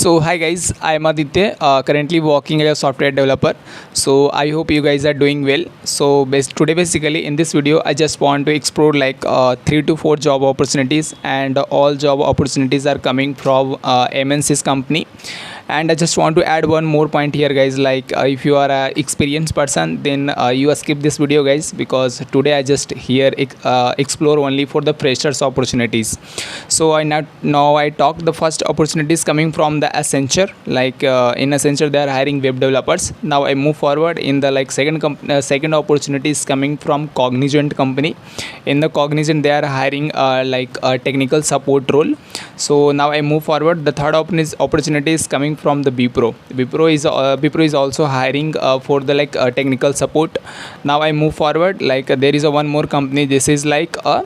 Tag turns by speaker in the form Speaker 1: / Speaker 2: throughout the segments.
Speaker 1: So hi guys, I am Aditya, currently working as a software developer. So I hope you guys are doing well. So today basically in this video I just want to explore like 3 to 4 job opportunities, and all job opportunities are coming from MNC's company. And I just want to add one more point here guys, like if you are a experienced person, then you skip this video guys, because today I just here explore only for the freshers opportunities. So now I talk the first opportunities coming from the Accenture. Like in Accenture they are hiring web developers. Now I move forward in the like second opportunity is coming from Cognizant company. In the Cognizant they are hiring like a technical support role. So now I move forward. The third opportunity is coming from the Wipro. Wipro is also hiring for the like technical support. Now I move forward. Like there is a one more company. This is like a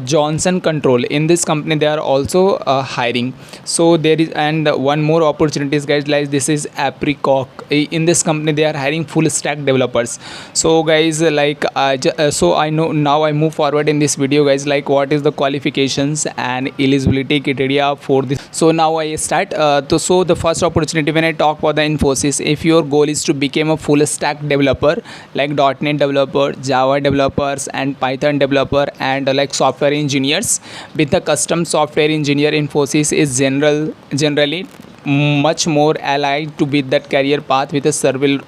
Speaker 1: Johnson Control. In this company they are also hiring. So there is, and one more opportunities guys, like this is Apricot. In this company they are hiring full stack developers. So guys, like so I know now I move forward in this video guys, like what is the qualifications and eligibility criteria for this. So now I start so the first opportunity, when I talk about the Infosys, if your goal is to become a full stack developer like .NET developer, Java developers and Python developer, and like software engineers with a custom software engineer, Infosys is generally much more allied to with that career path with a server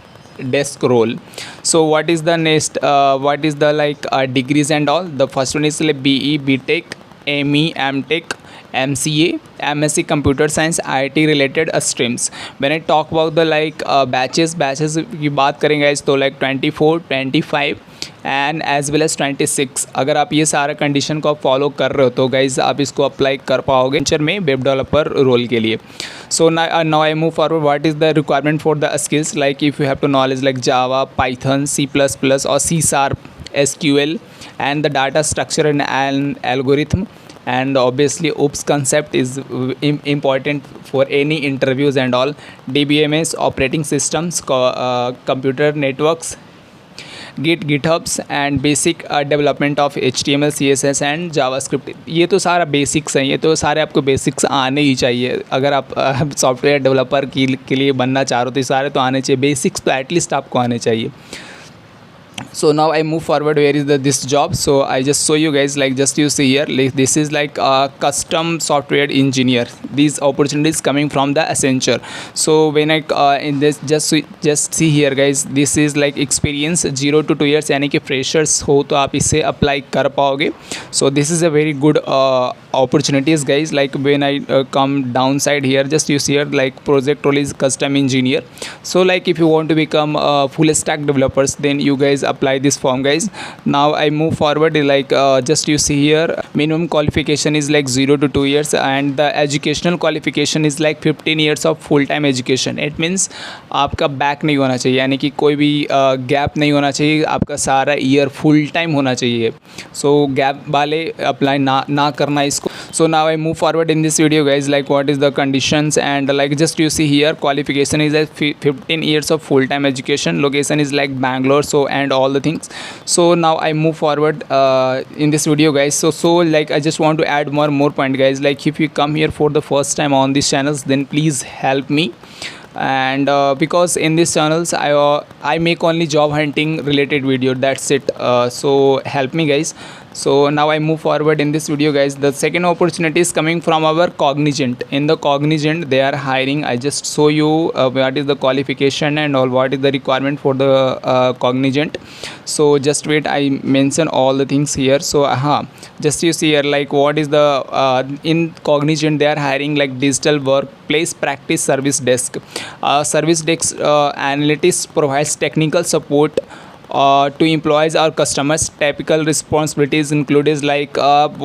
Speaker 1: desk role. So what is the next what is the like degrees and all? The first one is like BE, BTech, ME, MTech, MCA, MSc Computer Science, IIT related streams. When I talk about the like batches की बात करेंगे guys, तो like 24, 25 and as well as 26. अगर आप ये सारा condition को आप फॉलो कर रहे हो तो गाइज आप इसको अप्लाई कर पाओगे फ्यूचर में वेब डेवलपर रोल के लिए. So now I move forward. What is the requirement for the skills? Like if you have to knowledge like Java, Python, C++ और C#, SQL and the data structure and algorithm, and obviously OOPS concept is important for any interviews and all. DBMS, operating systems, computer networks, GitHubs and basic development of HTML, CSS and JavaScript. ये तो सारा basics हैं, ये तो सारे आपको basics आने ही चाहिए. अगर आप सॉफ्टवेयर डेवलपर के लिए बनना चाह रहे हो तो ये सारे तो आने चाहिए. बेसिक्स तो एटलीस्ट आपको आने चाहिए. So now I move forward. Where is this job? So I just show you guys, like just you see here, like this is like a custom software engineer. These opportunities coming from the Accenture. So when I in this just see here guys, this is like experience 0 to 2 years, यानी कि freshers हो तो आप इसे apply कर पाओगे. So this is a very good opportunities guys. Like when I come downside here, just you see here like project role is custom engineer. So like if you want to become full stack developers, then you guys apply this form guys. Now I move forward. Like just you see here, minimum qualification is like 0 to 2 years, and the educational qualification is like 15 years of full time education. It means आपका back नहीं होना चाहिए, यानी कि कोई भी gap नहीं होना चाहिए. आपका सारा ईयर फुल टाइम होना चाहिए. सो गैप वाले अप्लाई ना करना इसको. So now I move forward in this video guys, like what is the conditions, and like just you see here, qualification is like 15 years of full time education. Location is like Bangalore. So and all the things. So now I move forward in this video guys. So like I just want to add more point guys. Like if you come here for the first time on these channels, then please help me. And because in these channels I make only job hunting related video, that's it. So help me guys. So now I move forward in this video guys. The second opportunity is coming from our Cognizant. In the Cognizant they are hiring. I just show you what is the qualification and all, what is the requirement for the Cognizant. So just wait, I mention all the things here. So just you see here, like what is the in Cognizant they are hiring like digital workplace practice service desk. Service desk analytics provides technical support to employees or customers. Typical responsibilities include like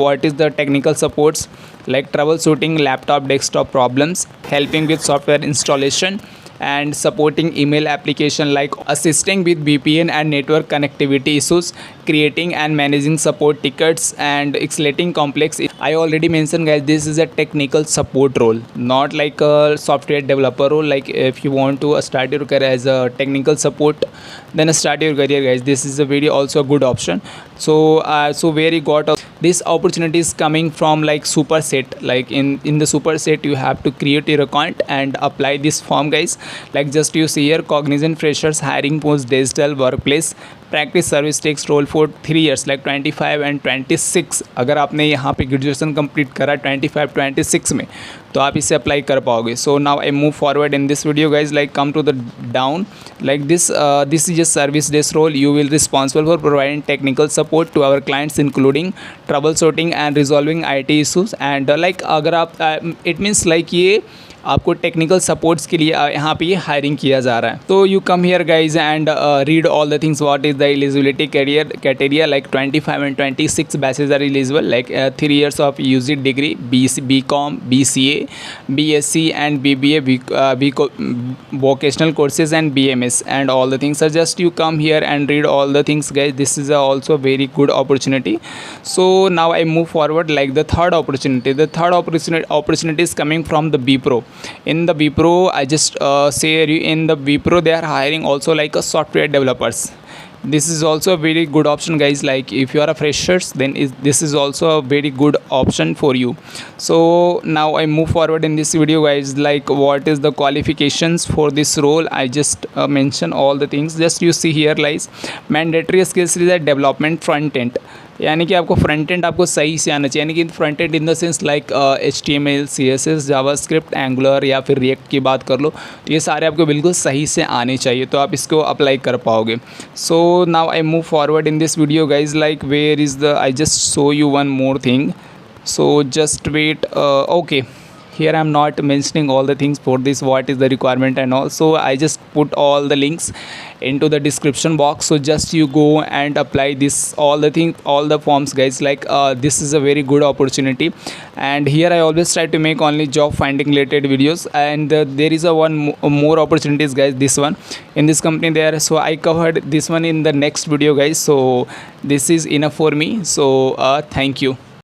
Speaker 1: what is the technical supports, like troubleshooting laptop desktop problems, helping with software installation, and supporting email application, like assisting with VPN and network connectivity issues, creating and managing support tickets, and escalating complex. I already mentioned guys, this is a technical support role, not like a software developer role. Like if you want to start your career as a technical support, then start your career guys, this is a very also a good option. So so where you got this opportunity is coming from like superset. Like in the superset you have to create your account and apply this form guys. Like just you see here, Cognizant freshers hiring post digital workplace practice service tax role for 3 years like 25 and 26। अगर आपने यहाँ पे graduation complete करा 25-26 में तो आप इसे apply कर पाओगे. So now I move forward in this video guys. Like come to the down like this is a service desk role. You will responsible for providing technical support to our clients including troubleshooting and resolving IT issues and like अगर आप it means like ये आपको technical supports के लिए यहाँ पे ये hiring किया जा रहा है. तो you come here guys and read all the things what is the eligibility criteria like 25 and 26 batches are eligible like 3 years of UG degree BCom BCA BSc and BBA vocational courses and BMS and all the things. So just you come here and read all the things guys. This is also a very good opportunity. So now I move forward like the third opportunity. The third opportunity is coming from the Wipro. In the Wipro I just say in the Wipro they are hiring also like a software developers. This is also a very good option guys. Like if you are a freshers then this is also a very good option for you. So now I move forward in this video guys. Like what is the qualifications for this role, I just mention all the things. Just you see here guys, mandatory skills is a development front end. यानी कि आपको front end आपको सही से आना चाहिए. यानी कि front and in the sense like HTML CSS JavaScript angular या फिर रिएक्ट की बात कर लो तो ये सारे आपको बिल्कुल सही से आने चाहिए तो आप इसको अप्लाई कर पाओगे. So now I move forward in this video guys. Like where is the I just show you one more thing. So just wait. Okay, here I am not mentioning all the things for this what is the requirement and all, so I just put all the links into the description box. So just you go and apply this all the things, all the forms guys. Like this is a very good opportunity and here I always try to make only job finding related videos and there is a one more opportunities guys. This one in this company there, so I covered this one in the next video guys. So this is enough for me. So thank you.